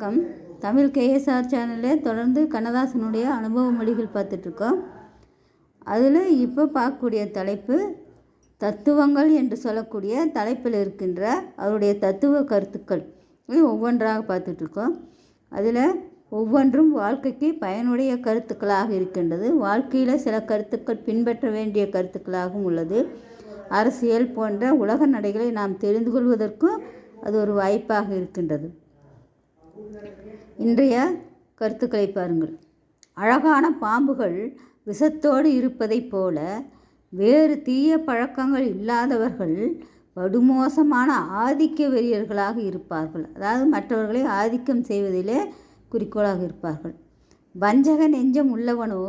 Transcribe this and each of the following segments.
வணக்கம். தமிழ் கேஎஸ்ஆர் சேனலில் தொடர்ந்து கண்ணதாசனுடைய அனுபவ மொழிகள் பார்த்துட்ருக்கோம். அதில் இப்போ பார்க்கக்கூடிய தலைப்பு தத்துவங்கள் என்று சொல்லக்கூடிய தலைப்பில் இருக்கின்ற அவருடைய தத்துவ கருத்துக்கள் ஒவ்வொன்றாக பார்த்துட்ருக்கோம். அதில் ஒவ்வொன்றும் வாழ்க்கைக்கு பயனுடைய கருத்துக்களாக இருக்கின்றது. வாழ்க்கையில் சில கருத்துக்கள் பின்பற்ற வேண்டிய கருத்துக்களாகவும் உள்ளது. அரசியல் போன்ற உலக நடைகளை நாம் தெரிந்து கொள்வதற்கும் அது ஒரு வாய்ப்பாக இருக்கின்றது. இன்றைய கருத்துக்களை பாருங்கள். அழகான பாம்புகள் விஷத்தோடு இருப்பதைப் போல வேறு தீய பழக்கங்கள் இல்லாதவர்கள் படுமோசமான ஆதிக்க வெறியர்களாக இருப்பார்கள். அதாவது மற்றவர்களை ஆதிக்கம் செய்வதிலே குறிக்கோளாக இருப்பார்கள். வஞ்சக நெஞ்சம் உள்ளவனோ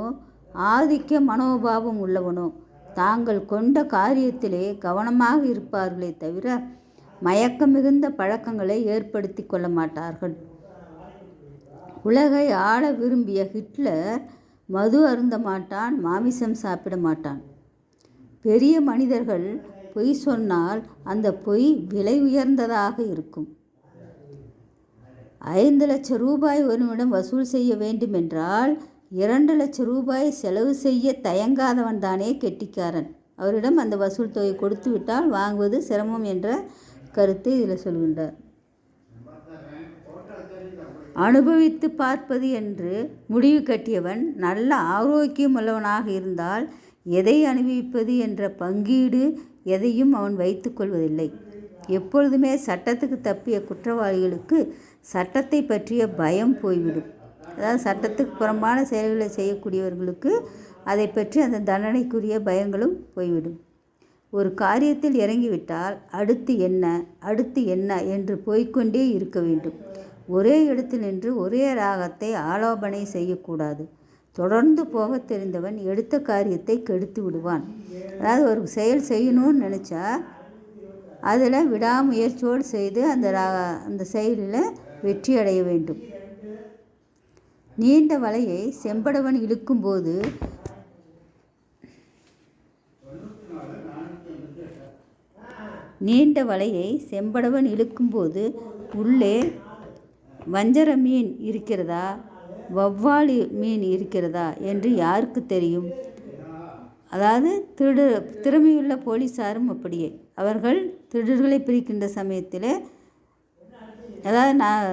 ஆதிக்க மனோபாவம் உள்ளவனோ தாங்கள் கொண்ட காரியத்திலே கவனமாக இருப்பார்களே தவிர மயக்கம் மிகுந்த பழக்கங்களை ஏற்படுத்தி கொள்ள மாட்டார்கள். உலகை ஆள விரும்பிய ஹிட்லர் மது அருந்த மாட்டான், மாமிசம் சாப்பிட மாட்டான். பெரிய மனிதர்கள் பொய் சொன்னால் அந்த பொய் விலை உயர்ந்ததாக இருக்கும். 5 லட்சம் ரூபாய் ஒருவனிடம் வசூல் செய்ய வேண்டுமென்றால் 2 லட்சம் ரூபாய் செலவு செய்ய தயங்காதவன் தானே கெட்டிக்காரன். அவரிடம் அந்த வசூல் தொகை கொடுத்து விட்டால் வாங்குவது சிரமம் என்ற கருத்தை இதில் சொல்கின்றார். அனுபவித்து பார்ப்பது என்று முடிவு கட்டியவன் நல்ல ஆரோக்கியம் உள்ளவனாக இருந்தால் எதை அனுபவிப்பது என்ற பங்கீடு எதையும் அவன் வைத்து கொள்வதில்லை. எப்பொழுதுமே சட்டத்துக்கு தப்பிய குற்றவாளிகளுக்கு சட்டத்தை பற்றிய பயம் போய்விடும். அதாவது சட்டத்துக்கு புறம்பான செயல்களை செய்யக்கூடியவர்களுக்கு அதை பற்றி அந்த தண்டனைக்குரிய பயங்களும் போய்விடும். ஒரு காரியத்தில் இறங்கிவிட்டால் அடுத்து என்ன என்று போய்கொண்டே இருக்க வேண்டும். ஒரே இடத்தில் நின்று ஒரே ராகத்தை ஆலோபனை செய்யக்கூடாது. தொடர்ந்து போக தெரிந்தவன் எடுத்த காரியத்தை கெடுத்து விடுவான். அதாவது ஒரு செயல் செய்யணும்னு நினச்சா அதில் விடாமுயற்சியோடு செய்து அந்த செயலில் வெற்றி அடைய வேண்டும். நீண்ட வலையை செம்படவன் இழுக்கும்போது உள்ளே வஞ்சர மீன் இருக்கிறதா, வவ்வாலி மீன் இருக்கிறதா என்று யாருக்கு தெரியும்? அதாவது திறமையுள்ள போலீஸாரும் அப்படியே. அவர்கள் திருடர்களை பிடிக்கின்ற சமயத்தில் அதாவது நான்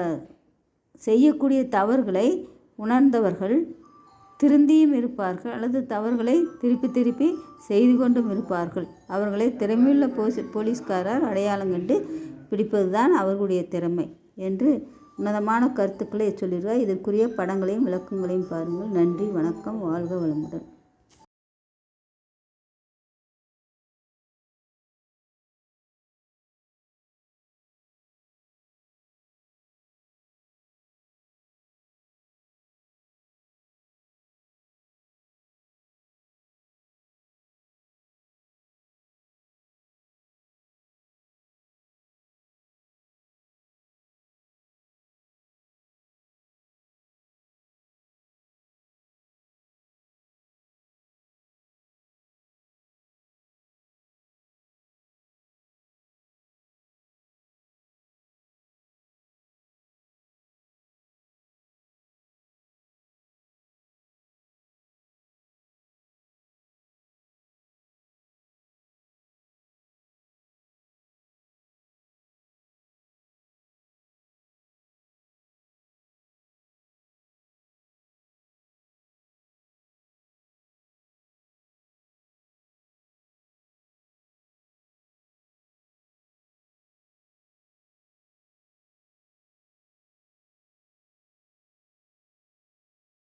செய்யக்கூடிய தவறுகளை உணர்ந்தவர்கள் திருந்தியும் இருப்பார்கள், அல்லது தவறுகளை திருப்பி செய்து கொண்டும் இருப்பார்கள். அவர்களை திறமையுள்ள போலீஸ்காரர் அடையாளம் கண்டு பிடிப்பது தான் அவர்களுடைய திறமை என்று உன்னதமான கருத்துக்களை சொல்லிடுவார். இதற்குரிய படங்களையும் விளக்கங்களையும் பாருங்கள். நன்றி, வணக்கம், வாழ்க வளமுடன்.